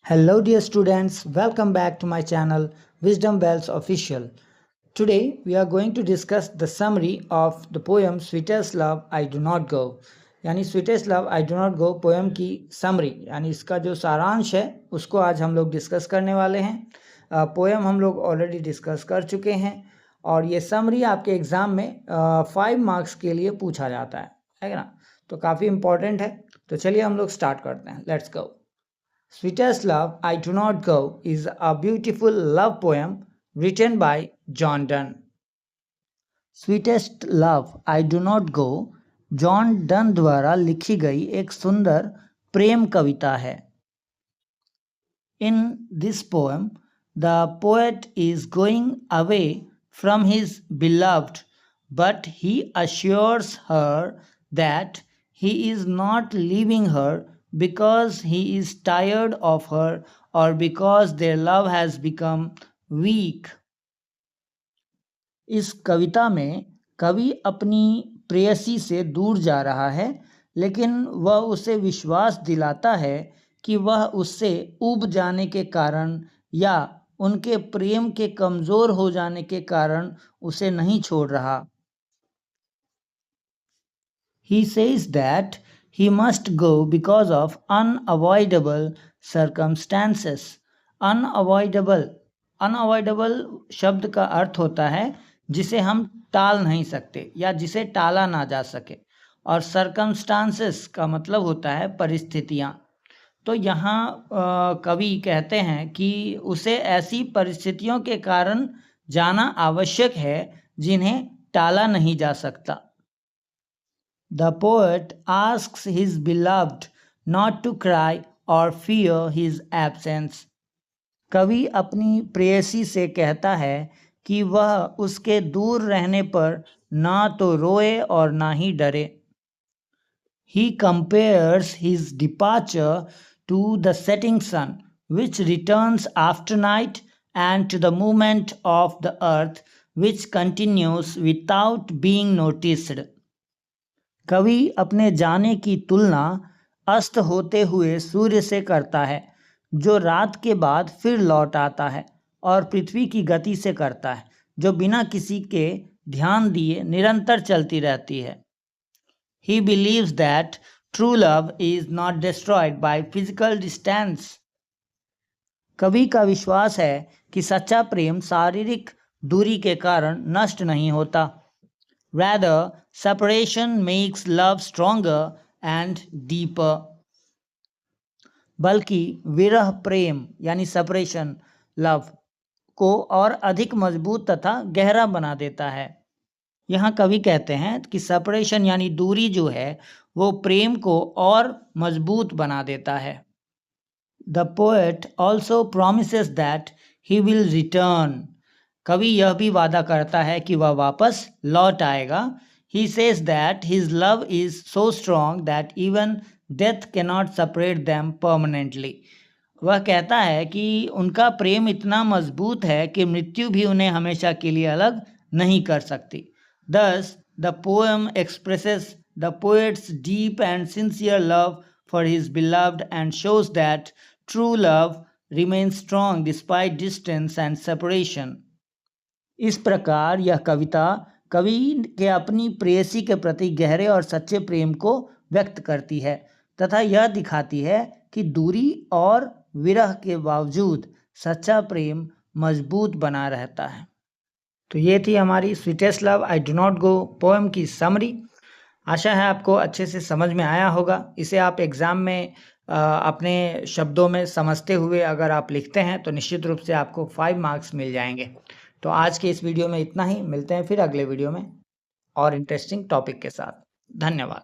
Hello dear students, welcome back to my channel Wisdom Wells Official. Today we are going to discuss the summary of the poem Sweetest Love I Do Not Go. यानी Sweetest Love I Do Not Go poem की summary यानी इसका जो सारांश है उसको आज हम लोग डिस्कस करने वाले हैं। पोएम हम लोग ऑलरेडी डिस्कस कर चुके हैं और ये समरी आपके एग्ज़ाम में 5 मार्क्स के लिए पूछा जाता है ना। तो काफ़ी इम्पोर्टेंट है। तो चलिए हम लोग स्टार्ट करते हैं। Let's go. Sweetest Love I Do Not Go is a beautiful love poem written by John Donne. Sweetest Love I Do Not Go John Donne द्वारा लिखी गई एक सुंदर प्रेम कविता है. In this poem, the poet is going away from his beloved, but he assures her that he is not leaving her because he is tired of her or because their love has become weak. इस कविता में कवि अपनी प्रेयसी से दूर जा रहा है, लेकिन वह उसे विश्वास दिलाता है कि वह उससे ऊब जाने के कारण या उनके प्रेम के कमज़ोर हो जाने के कारण उसे नहीं छोड़ रहा. He says that he must go because of unavoidable circumstances. Unavoidable शब्द का अर्थ होता है जिसे हम टाल नहीं सकते या जिसे टाला ना जा सके, और circumstances का मतलब होता है परिस्थितियाँ. तो यहाँ कवि कहते हैं कि उसे ऐसी परिस्थितियों के कारण जाना आवश्यक है जिन्हें टाला नहीं जा सकता. The poet asks his beloved not to cry or fear his absence. कवि अपनी प्रेयसी से कहता है कि वह उसके दूर रहने पर ना तो रोए और ना ही डरे. He compares his departure to the setting sun, which returns after night, and to the movement of the earth, which continues without being noticed. कवि अपने जाने की तुलना अस्त होते हुए सूर्य से करता है, जो रात के बाद फिर लौट आता है, और पृथ्वी की गति से करता है, जो बिना किसी के ध्यान दिए निरंतर चलती रहती है. He believes that true love is not destroyed by physical distance. कवि का विश्वास है कि सच्चा प्रेम शारीरिक दूरी के कारण नष्ट नहीं होता. Rather, separation makes love stronger and deeper. बल्कि विरह प्रेम यानी सेपरेशन लव को और अधिक मजबूत तथा गहरा बना देता है. यहाँ कवि कहते हैं कि सेपरेशन यानी दूरी जो है वो प्रेम को और मजबूत बना देता है. The poet also promises that he will return. कवि यह भी वादा करता है कि वह वापस लौट आएगा. He says that his love is so strong that even death cannot separate them permanently. वह कहता है कि उनका प्रेम इतना मजबूत है कि मृत्यु भी उन्हें हमेशा के लिए अलग नहीं कर सकती. Thus, the poem expresses the poet's deep and sincere love for his beloved and shows that true love remains strong despite distance and separation. इस प्रकार यह कविता कवि के अपनी प्रेयसी के प्रति गहरे और सच्चे प्रेम को व्यक्त करती है तथा यह दिखाती है कि दूरी और विरह के बावजूद सच्चा प्रेम मजबूत बना रहता है. तो ये थी हमारी sweetest love I do not go poem की समरी. आशा है आपको अच्छे से समझ में आया होगा. इसे आप एग्ज़ाम में अपने शब्दों में समझते हुए अगर आप लिखते हैं तो निश्चित रूप से आपको 5 मार्क्स मिल जाएंगे. तो आज के इस वीडियो में इतना ही. मिलते हैं फिर अगले वीडियो में और इंटरेस्टिंग टॉपिक के साथ. धन्यवाद.